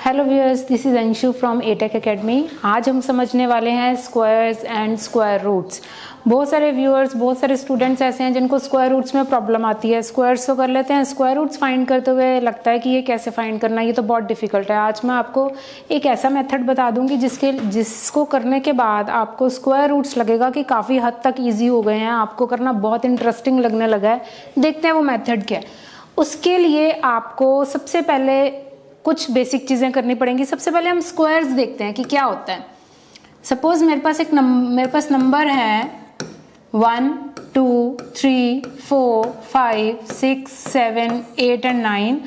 Hello viewers, this is Anshu from atech academy. आज हम समझने वाले हैं स्क्वायर्स एंड स्क्वायर रूट्स। बहुत सारे व्यूअर्स, बहुत सारे स्टूडेंट्स ऐसे हैं जिनको स्क्वायर रूट्स में प्रॉब्लम आती है। स्क्वायर्स तो कर लेते हैं, स्क्वायर रूट्स फाइंड करते हुए लगता है कि ये कैसे फाइंड करना, ये तो बहुत डिफिकल्ट है। आज मैं आपको एक ऐसा मेथड बता दूंगी जिसको करने के बाद आपको स्क्वायर रूट्स लगेगा कि काफ़ी हद तक ईजी हो गए हैं, आपको करना बहुत इंटरेस्टिंग लगने लगा है। देखते हैं वो मेथड क्या है। उसके लिए आपको सबसे पहले कुछ बेसिक चीज़ें करनी पड़ेंगी। सबसे पहले हम स्क्वायर्स देखते हैं कि क्या होता है। सपोज मेरे पास नंबर है 1 2 3 4 5 6 7 8 एंड 9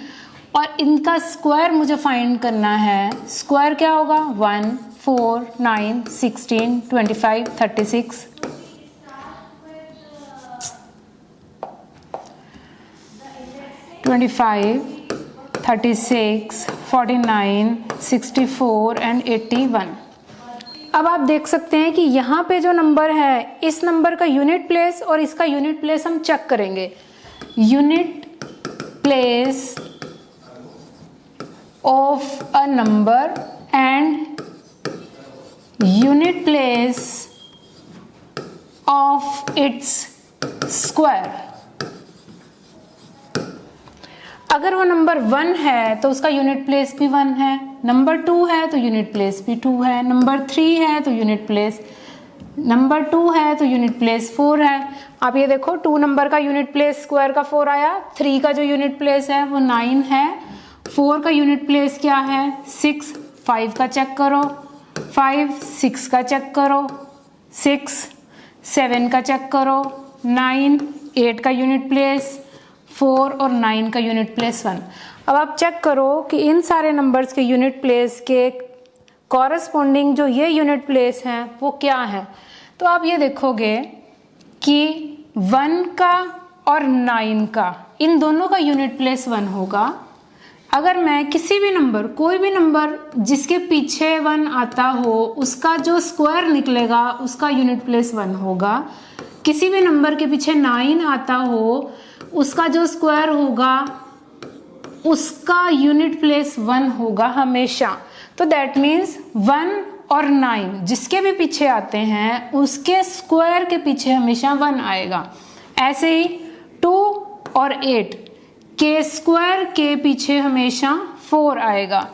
और इनका स्क्वायर मुझे फाइंड करना है। स्क्वायर क्या होगा? 1 4 9 16 25 36 25 36 49 64 एंड 81। अब आप देख सकते हैं कि यहाँ पे जो नंबर है, इस नंबर का यूनिट प्लेस और इसका यूनिट प्लेस हम चेक करेंगे। Unit place of a number and unit place of its square. अगर वो नंबर 1 है तो उसका यूनिट प्लेस भी 1 है, नंबर 2 है तो यूनिट प्लेस भी 2 है, नंबर 3 है तो यूनिट प्लेस नंबर 2 है तो यूनिट प्लेस 4 है। आप ये देखो, 2 नंबर का यूनिट प्लेस स्क्वायर का 4 आया, 3 का जो यूनिट प्लेस है वो 9 है, 4 का यूनिट प्लेस क्या है? 6, 5 का चेक करो, 5 6 का चेक करो, 6 7 का चेक करो, 9 8 का यूनिट प्लेस, 4 और 9 का यूनिट प्लेस 1। अब आप चेक करो कि इन सारे नंबर्स के यूनिट प्लेस के कॉरस्पॉन्डिंग जो ये यूनिट प्लेस हैं वो क्या है। तो आप ये देखोगे कि 1 का और 9 का, इन दोनों का यूनिट प्लेस 1 होगा। अगर मैं किसी भी नंबर, कोई भी नंबर जिसके पीछे 1 आता हो, उसका जो स्क्वायर निकलेगा उसका यूनिट प्लेस 1 होगा। किसी भी नंबर के पीछे 9 आता हो, उसका जो स्क्वायर होगा उसका यूनिट प्लेस 1 होगा हमेशा। तो दैट मीन्स 1 और 9 जिसके भी पीछे आते हैं उसके स्क्वायर के पीछे हमेशा 1 आएगा। ऐसे ही 2 और 8 के स्क्वायर के पीछे हमेशा 4 आएगा।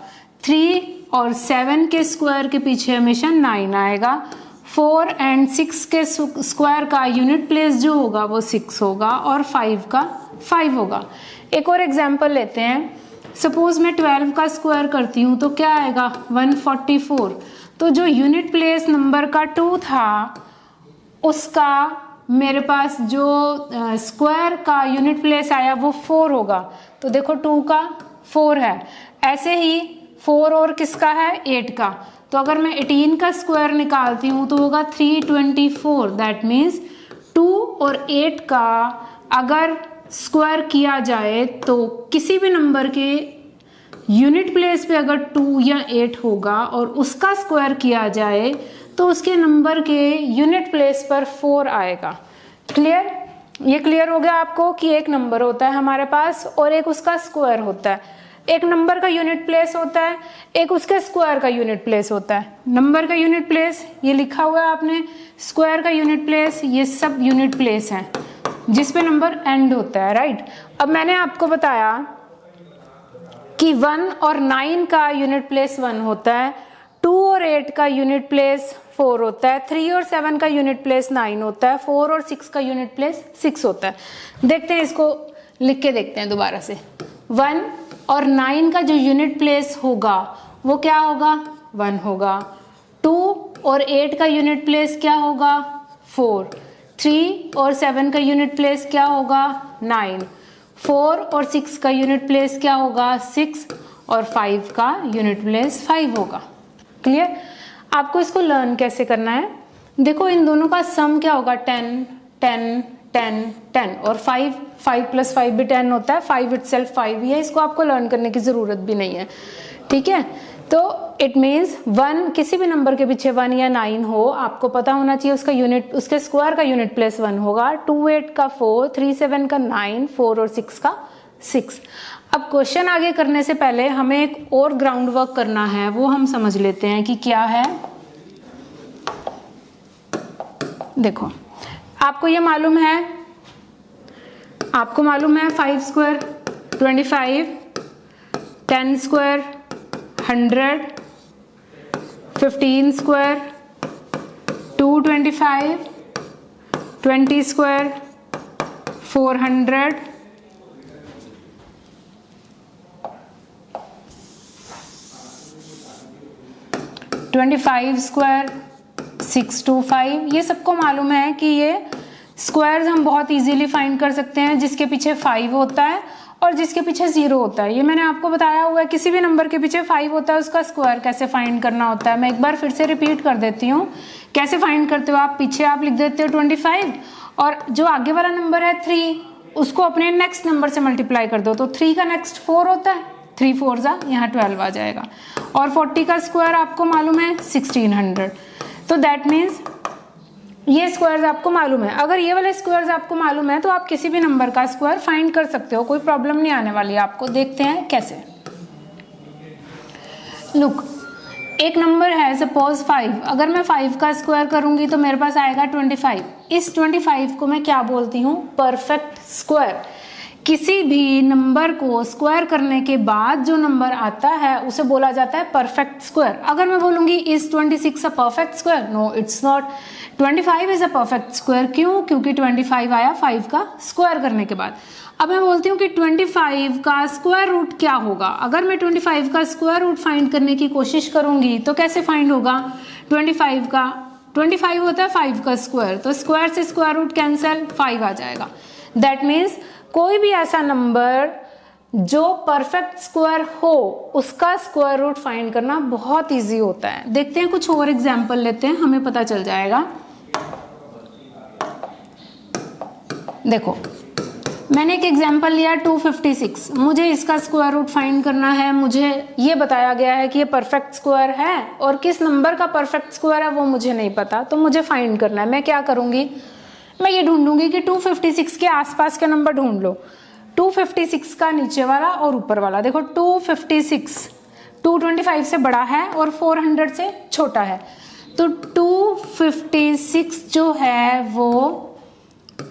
3 और 7 के स्क्वायर के पीछे हमेशा 9 आएगा। 4 एंड 6 के स्क्वायर का यूनिट प्लेस जो होगा वो 6 होगा और 5 का 5 होगा। एक और एग्जांपल लेते हैं। सपोज मैं 12 का स्क्वायर करती हूँ तो क्या आएगा? 144। तो जो यूनिट प्लेस नंबर का 2 था उसका मेरे पास जो स्क्वायर का यूनिट प्लेस आया वो 4 होगा। तो देखो 2 का 4 है, ऐसे ही 4 और किसका है? 8 का। तो अगर मैं 18 का स्क्वायर निकालती हूँ तो होगा 324। दैट मीन्स 2 और 8 का अगर स्क्वायर किया जाए तो किसी भी नंबर के यूनिट प्लेस पे अगर 2 या 8 होगा और उसका स्क्वायर किया जाए तो उसके नंबर के यूनिट प्लेस पर 4 आएगा। क्लियर? ये क्लियर हो गया आपको कि एक नंबर होता है हमारे पास और एक उसका स्क्वायर होता है। एक नंबर का यूनिट प्लेस होता है, एक उसके स्क्वायर का यूनिट प्लेस होता है। नंबर का यूनिट प्लेस ये लिखा हुआ है आपने, स्क्वायर का यूनिट प्लेस, ये सब यूनिट प्लेस हैं जिस पे नंबर एंड होता है, राइट। अब मैंने आपको बताया कि 1 और 9 का यूनिट प्लेस 1 होता है, 2 और 8 का यूनिट प्लेस 4 होता है, 3 और 7 का यूनिट प्लेस 9 होता है, 4 और 6 का यूनिट प्लेस 6 होता है। देखते हैं, इसको लिख के देखते हैं दोबारा से। 1 और 9 का जो यूनिट प्लेस होगा वो क्या होगा? 1 होगा। 2 और 8 का यूनिट प्लेस क्या होगा? 4। 3 और 7 का यूनिट प्लेस क्या होगा? 9। 4 और 6 का यूनिट प्लेस क्या होगा? 6 और 5 का यूनिट प्लेस 5 होगा। क्लियर? आपको इसको लर्न कैसे करना है? देखो, इन दोनों का सम क्या होगा? 10 10 10 10 और 5 प्लस 5 भी 10 होता है। 5 इटसेल्फ 5 ही है, इसको आपको लर्न करने की जरूरत भी नहीं है। ठीक है, तो इट मीन्स 1 किसी भी नंबर के पीछे 1 या 9 हो, आपको पता होना चाहिए उसका यूनिट, उसके स्क्वायर का यूनिट प्लेस 1 होगा। 2 8 का 4, 3 7 का 9, 4 और 6 का 6। अब क्वेश्चन आगे करने से पहले हमें एक और ग्राउंड वर्क करना है, वो हम समझ लेते हैं कि क्या है। देखो आपको ये मालूम है, 5 square 25, 10 square 100, 15 square 225, 20 square 400, 25 square 625। ये सबको मालूम है कि ये स्क्वायर्स हम बहुत इजीली फाइंड कर सकते हैं, जिसके पीछे 5 होता है और जिसके पीछे 0 होता है। ये मैंने आपको बताया हुआ है, किसी भी नंबर के पीछे 5 होता है उसका स्क्वायर कैसे फाइंड करना होता है। मैं एक बार फिर से रिपीट कर देती हूँ, कैसे फाइंड करते हो आप। पीछे आप लिख देते हो 25 और जो आगे वाला नंबर है 3 उसको अपने नेक्स्ट नंबर से मल्टीप्लाई कर दो, तो 3 का नेक्स्ट 4 होता है, 3 4 जा यहाँ 12 आ जाएगा। और 40 का स्क्वायर आपको मालूम है 1600। तो दैट मीन्स ये स्क्वायर्स आपको मालूम है। अगर ये वाले स्क्वायर्स आपको मालूम है तो आप किसी भी नंबर का स्क्वायर फाइंड कर सकते हो, कोई प्रॉब्लम नहीं आने वाली है आपको। देखते हैं कैसे। लुक, एक नंबर है सपोज 5, अगर मैं 5 का स्क्वायर करूंगी तो मेरे पास आएगा 25। इस 25 को मैं क्या बोलती हूँ? Perfect square. किसी भी नंबर को स्क्वायर करने के बाद जो नंबर आता है उसे बोला जाता है परफेक्ट स्क्वायर। अगर मैं बोलूंगी is 26 a perfect square? No, it's not. 25 is a perfect square. क्यों? क्योंकि 25 आया 5 का स्क्वायर करने के बाद। अब मैं बोलती हूँ कि 25 का स्क्वायर रूट क्या होगा। अगर मैं 25 का स्क्वायर रूट फाइंड करने की कोशिश करूंगी तो कैसे फाइंड होगा? 25 होता है 5 का स्क्वायर, तो स्क्वायर से स्क्वायर रूट कैंसिल, 5 आ जाएगा। दैट मीन्स कोई भी ऐसा नंबर जो परफेक्ट स्क्वायर हो उसका स्क्वायर रूट फाइंड करना बहुत इजी होता है। देखते हैं, कुछ और एग्जांपल लेते हैं, हमें पता चल जाएगा। देखो मैंने एक एग्जांपल लिया 256, मुझे इसका स्क्वायर रूट फाइंड करना है। मुझे ये बताया गया है कि ये परफेक्ट स्क्वायर है और किस नंबर का परफेक्ट स्क्वायर है वो मुझे नहीं पता, तो मुझे फाइंड करना है। मैं क्या करूंगी? मैं ये ढूंढूंगी कि 256 के आसपास के नंबर ढूंढ लो। 256 का नीचे वाला और ऊपर वाला। देखो 256 225 से बड़ा है और 400 से छोटा है, तो 256 जो है वो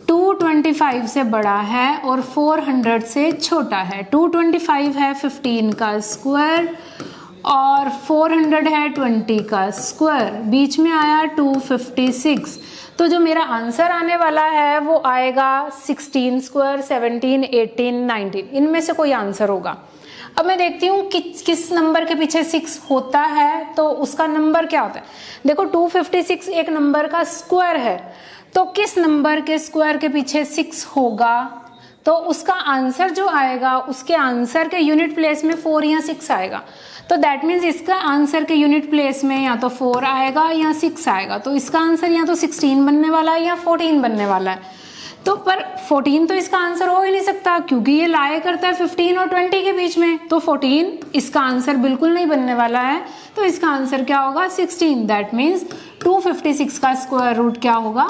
225 से बड़ा है और 400 से छोटा है। 225 है 15 का स्क्वायर और 400 है 20 का स्क्वायर, बीच में आया 256। तो जो मेरा आंसर आने वाला है वो आएगा 16 स्क्वायर, 17, 18, 19, इनमें से कोई आंसर होगा। अब मैं देखती हूँ कि किस नंबर के पीछे 6 होता है तो उसका नंबर क्या होता है। देखो 256 एक नंबर का स्क्वायर है, तो किस नंबर के स्क्वायर के पीछे 6 होगा, तो उसका आंसर जो आएगा उसके आंसर के यूनिट प्लेस में 4 या 6 आएगा। तो दैट मीन्स इसका आंसर के यूनिट प्लेस में या तो 4 आएगा या 6 आएगा। तो इसका आंसर या तो 16 बनने वाला है या 14 बनने वाला है। तो पर 14 तो इसका आंसर हो ही नहीं सकता क्योंकि ये लाया करता है 15 और 20 के बीच में, तो 14 इसका आंसर बिल्कुल नहीं बनने वाला है। तो इसका आंसर क्या होगा? 16। दैट मीन्स 256 का स्क्वायर रूट क्या होगा?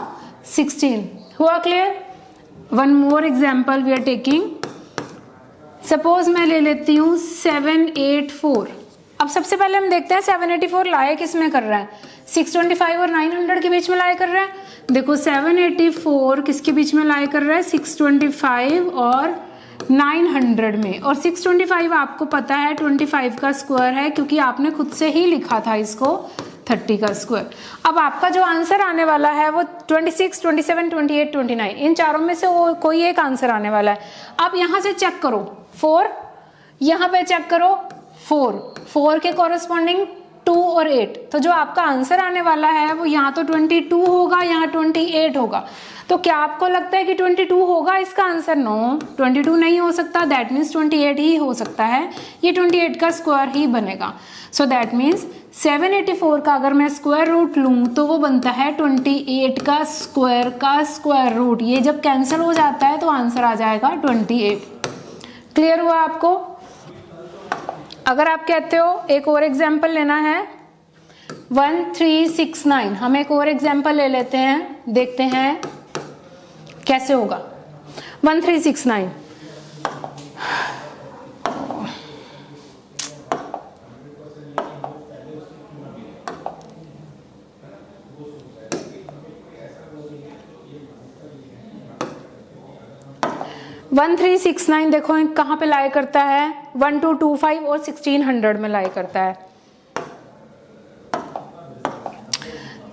16। हुआ clear? One more example we are taking. Suppose मैं ले लेती हूँ 784। अब सबसे पहले हम देखते हैं 784 लाया किस में कर रहा है? 625 और 900 के बीच में लाया कर रहा है। देखो 784 किसके बीच में लाया कर रहा है? 625 और 900 में। और 625 आपको पता है 25 का स्क्वायर है क्योंकि आपने खुद से ही लिखा था इसको 30 का स्क्वायर। अब आपका जो आंसर आने वाला है वो 26, 27, 28, 29, इन चारों में से वो कोई एक आंसर आने वाला है। आप यहाँ से चेक करो 4, यहाँ पे चेक करो 4 के कॉरेस्पॉन्डिंग 2 और 8, तो जो आपका आंसर आने वाला है वो यहाँ तो 22 होगा, यहाँ 28 होगा। तो क्या आपको लगता है कि 22 होगा इसका आंसर? नो, 22 नहीं हो सकता। दैट मीन्स 28 ही हो सकता है, ये 28 का स्क्वायर ही बनेगा। सो दैट मीन्स 784 का अगर मैं स्क्वायर रूट लूँ तो वो बनता है 28 का स्क्वायर रूट। ये जब कैंसिल हो जाता है तो आंसर आ जाएगा 28। क्लियर हुआ आपको? अगर आप कहते हो एक और एग्जाम्पल लेना है 1369, हम एक और एग्जाम्पल ले लेते हैं, देखते हैं कैसे होगा। 1369 1369 देखो कहाँ पे लाई करता है, 1225 और 1600 में लाई करता है।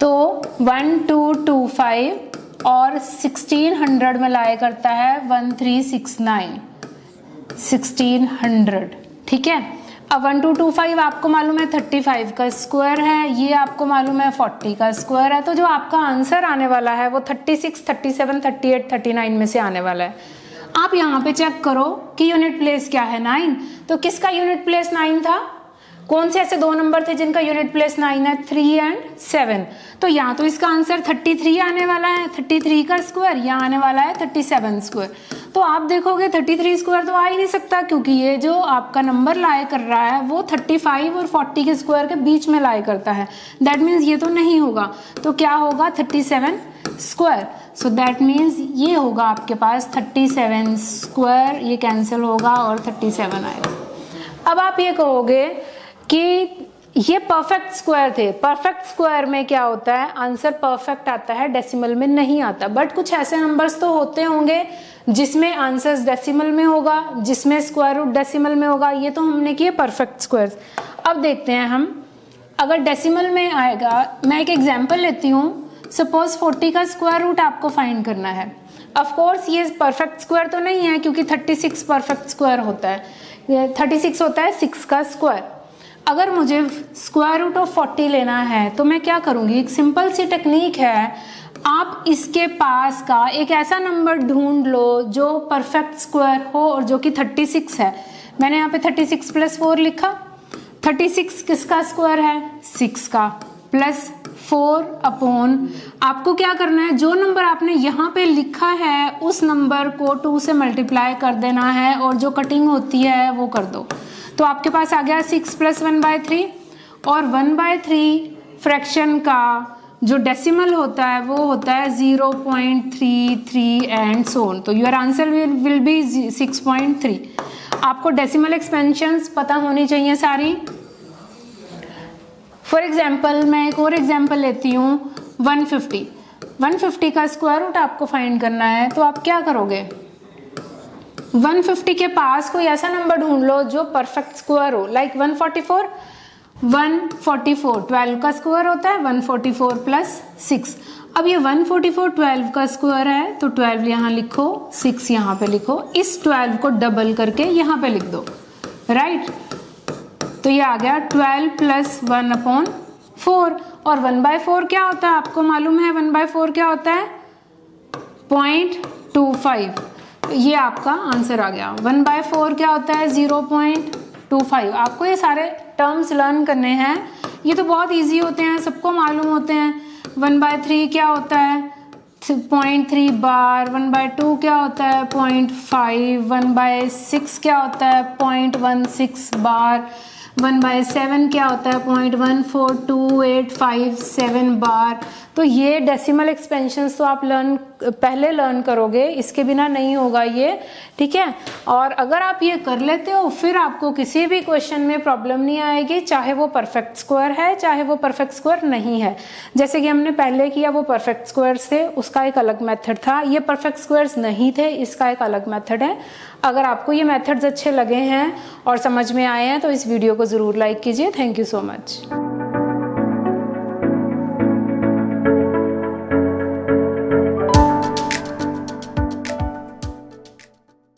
तो 1225 और 1600 में लाई करता है 1369, 1600, ठीक है। अब 1225 आपको मालूम है 35 का स्क्वायर है, ये आपको मालूम है 40 का स्क्वायर है, तो जो आपका आंसर आने वाला है वो 36, 37, 38, 39 में से आने वाला है। आप यहाँ पे चेक करो कि यूनिट प्लेस क्या है, 9। तो किसका यूनिट प्लेस 9 था? कौन से ऐसे दो नंबर थे जिनका यूनिट प्लेस 9 है? 3 एंड 7। तो यहाँ तो इसका आंसर 33 आने वाला है, 33 का स्क्वायर, यहाँ आने वाला है 37 स्क्वायर। तो आप देखोगे 33 स्क्वायर तो आ ही नहीं सकता, क्योंकि ये जो आपका नंबर लाई कर रहा है वो 35 और 40 के स्क्वायर के बीच में लाई करता है। दैट मीन्स ये तो नहीं होगा, तो क्या होगा? 37 स्क्वायर। सो दैट मीन्स ये होगा आपके पास 37 स्क्वायर, ये कैंसिल होगा और 37 आएगा। अब आप ये कहोगे कि ये परफेक्ट स्क्वायर थे। परफेक्ट स्क्वायर में क्या होता है? आंसर परफेक्ट आता है, डेसिमल में नहीं आता। बट कुछ ऐसे नंबर्स तो होते होंगे जिसमें आंसर्स डेसिमल में होगा, जिसमें स्क्वायर रूट डेसिमल में होगा। ये तो हमने किए परफेक्ट स्क्वायर्स। अब देखते हैं हम, अगर डेसिमल में आएगा, मैं एक एग्जांपल लेती हूँ। सपोज 40 का स्क्वायर रूट आपको फाइंड करना है। ऑफ कोर्स ये परफेक्ट स्क्वायर तो नहीं है, क्योंकि 36 परफेक्ट स्क्वायर होता है, 36 होता है 6 का स्क्वायर। अगर मुझे स्क्वायर रूट ऑफ 40 लेना है तो मैं क्या करूँगी? एक सिंपल सी टेक्निक है, आप इसके पास का एक ऐसा नंबर ढूंढ लो जो परफेक्ट स्क्वायर हो और जो कि 36 है। मैंने यहाँ पे 36 + 4 लिखा। 36 किसका स्क्वायर है? 6 का, प्लस 4 अपॉन, आपको क्या करना है? जो नंबर आपने यहाँ पे लिखा है उस नंबर को 2 से मल्टीप्लाई कर देना है और जो कटिंग होती है वो कर दो। तो आपके पास आ गया 6 + 1/3, और 1/3 फ्रैक्शन का जो डेसिमल होता है वो होता है 0.33 एंड सो ऑन। तो योर आंसर विल बी 6.3। आपको डेसिमल एक्सपेंशंस पता होनी चाहिए सारी। फॉर एग्जाम्पल मैं एक और एग्जाम्पल लेती हूँ, 150 का स्क्वायर रूट आपको फाइंड करना है। तो आप क्या करोगे? 150 के पास कोई ऐसा नंबर ढूंढ लो जो परफेक्ट स्क्वायर हो, लाइक 144। 12 का स्क्वायर होता है 144 + 6। अब ये 144 12 का स्क्वायर है, तो 12 यहाँ लिखो, 6 यहाँ पे लिखो, इस 12 को डबल करके यहाँ पे लिख दो, राइट। तो ये आ गया 12 + 1/4। और 1/4 क्या होता है? आपको मालूम है 1/4 क्या होता है? 0.25। ये आपका आंसर आ गया। 1/4 क्या होता है? 0.25। आपको ये सारे टर्म्स लर्न करने हैं, ये तो बहुत इजी होते हैं, सबको मालूम होते हैं। 1/3 क्या होता है? 0.3 बार। 1/2 क्या होता है? 0.5। 1/6 क्या होता है? 0.16 बार। 1/7 क्या होता है? 0.14285 बार। तो ये डेसिमल एक्सपेंशंस तो आप पहले लर्न करोगे, इसके बिना नहीं होगा ये, ठीक है। और अगर आप ये कर लेते हो फिर आपको किसी भी क्वेश्चन में प्रॉब्लम नहीं आएगी, चाहे वो परफेक्ट स्क्वायर है चाहे वो परफेक्ट स्क्वायर नहीं है। जैसे कि हमने पहले किया, वो परफेक्ट स्क्वायर्स थे, उसका एक अलग मेथड था। ये परफेक्ट स्क्वायर्स नहीं थे, इसका एक अलग मेथड है। अगर आपको ये मेथड्स अच्छे लगे हैं और समझ में आए हैं तो इस वीडियो को ज़रूर लाइक कीजिए। Thank you so much.